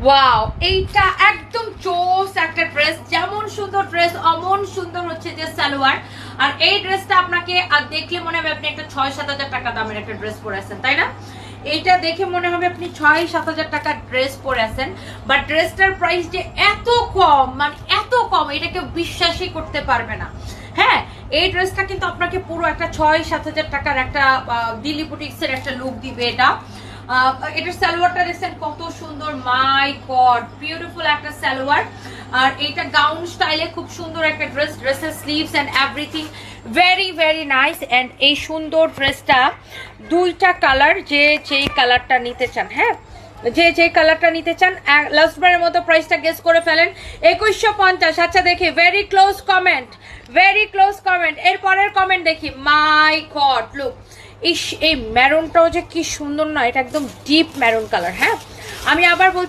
Wow, এইটা একদম চোস একটা ড্রেস। যেমন সুন্দর ড্রেস অমন সুন্দর হচ্ছে যে সালোয়ার। আর এই ড্রেসটা আপনাকে আর দেখলে মনে হবে আপনি একটা 6-7 হাজার টাকা দামের একটা ড্রেস পরে আছেন, তাই না? এইটা দেখে মনে হবে আপনি 6-7 হাজার টাকার ড্রেস পরে আছেন, বাট ড্রেসটার প্রাইস যে এত কম, মানে এত কম, এটাকে বিশ্বাসই করতে পারবে না। হ্যাঁ, এই ড্রেসটা কিন্তু আপনাকে পুরো একটা 6-7 হাজার টাকার একটা দিল্লি বুটিক্সের একটা লুক দিবে এটা। এটার সালোয়ারটা দেখছেন কত সুন্দর, মাই গড বিউটিফুল একটা সালোয়ার। আর এটা গাউন স্টাইলে খুব সুন্দর একটা ড্রেস, ড্রেসের sleeves and everything very very nice. And এই সুন্দর ড্রেসটা দুইটা কালার, যেই কালারটা নিতে চান, হ্যাঁ যে কালারটা নিতে চান, লাস্টবারের মতো প্রাইসটা গেস করে ফেলেন 2150। আচ্ছা দেখি, very close comment, very close comment. এরপরের কমেন্ট দেখি, মাই গড লুক, ইস এই ম্যারুনটাও যে কি সুন্দর না, এটা একদম ডিপ ম্যারুন কালার। হ্যাঁ, আমি আবার বলছি